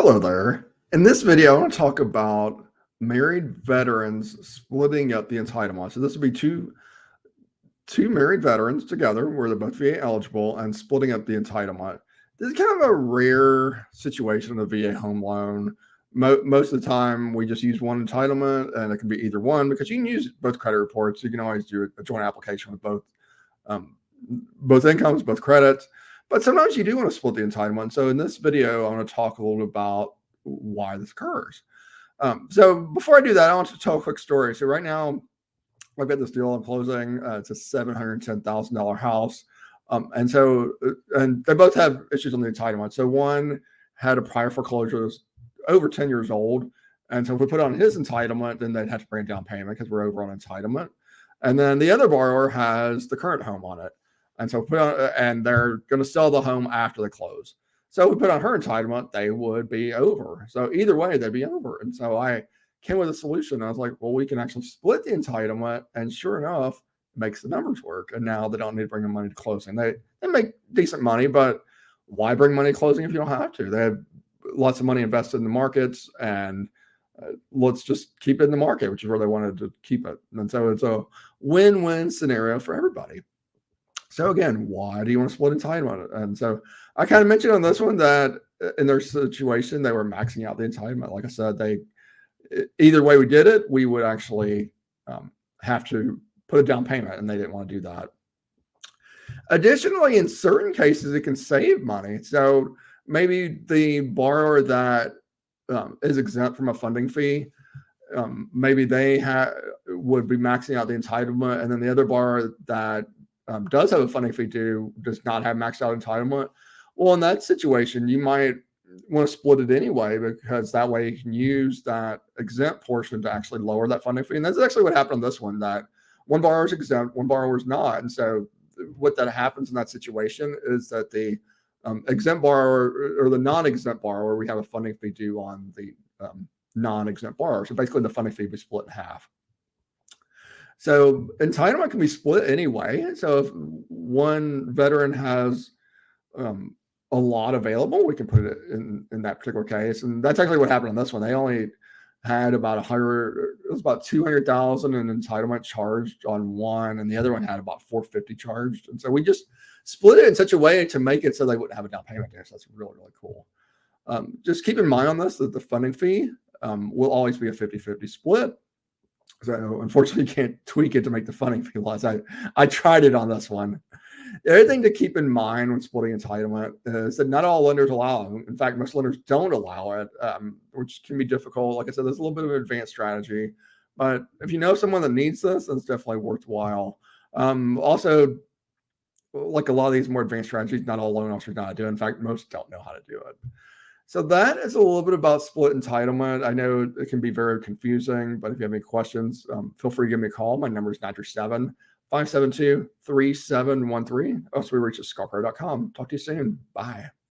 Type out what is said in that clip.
Hello there. In this video, I want to talk about married veterans splitting up the entitlement. So this would be two married veterans together where they're both VA eligible and splitting up the entitlement. This is kind of a rare situation in a VA home loan. Most of the time, we just use one entitlement, and it can be either one because you can use both credit reports. You can always do a joint application with both incomes, both credits. But sometimes you do want to split the entitlement. So in this video, I want to talk a little bit about why this occurs. So before I do that, I want to tell a quick story. So right now, I've got this deal I'm closing. It's a $710,000 house. And they both have issues on the entitlement. So one had a prior foreclosure that was over 10 years old. And so if we put on his entitlement, then they'd have to bring down payment because we're over on entitlement. And then the other borrower has the current home on it. And so and they're going to sell the home after they close. So we put on her entitlement, they would be over. So either way, they'd be over. And so I came with a solution. I was like, well, we can actually split the entitlement. And sure enough, it makes the numbers work. And now they don't need to bring the money to closing. They make decent money, but why bring money to closing if you don't have to? They have lots of money invested in the markets, and let's just keep it in the market, which is where they wanted to keep it. And so it's a win-win scenario for everybody. So again, why do you want to split entitlement? And so I kind of mentioned on this one that in their situation, they were maxing out the entitlement. Like I said, either way we did it, we would actually have to put a down payment, and they didn't want to do that. Additionally, in certain cases, it can save money. So maybe the borrower that is exempt from a funding fee, maybe they would be maxing out the entitlement, and then the other borrower that does have a funding fee due does not have maxed out entitlement. Well, in that situation, you might want to split it anyway, because that way you can use that exempt portion to actually lower that funding fee. And that's actually what happened on this one, that one borrower is exempt, one borrower is not. And so what that happens in that situation is that the exempt borrower or the non-exempt borrower, we have a funding fee due on the non-exempt borrower. So basically the funding fee be split in half. So entitlement can be split anyway. So if one veteran has a lot available, we can put it in that particular case. And that's actually what happened on this one. They only had about about 200,000 in entitlement charged on one, and the other one had about 450 charged. And so we just split it in such a way to make it so they wouldn't have a down payment there. So that's really, really cool. Just keep in mind on this that the funding fee will always be a 50-50 split. So unfortunately, you can't tweak it to make the funding fee less. I tried it on this one. The other thing to keep in mind when splitting entitlement is that not all lenders allow it. In fact, most lenders don't allow it, which can be difficult. Like I said, there's a little bit of an advanced strategy. But if you know someone that needs this, then it's definitely worthwhile. Also, like a lot of these more advanced strategies, not all loan officers know how to do it. In fact, most don't know how to do it. So that is a little bit about split entitlement. I know it can be very confusing, but if you have any questions, feel free to give me a call. My number is 937-572-3713. Also, we reach at scarpero.com. Talk to you soon. Bye.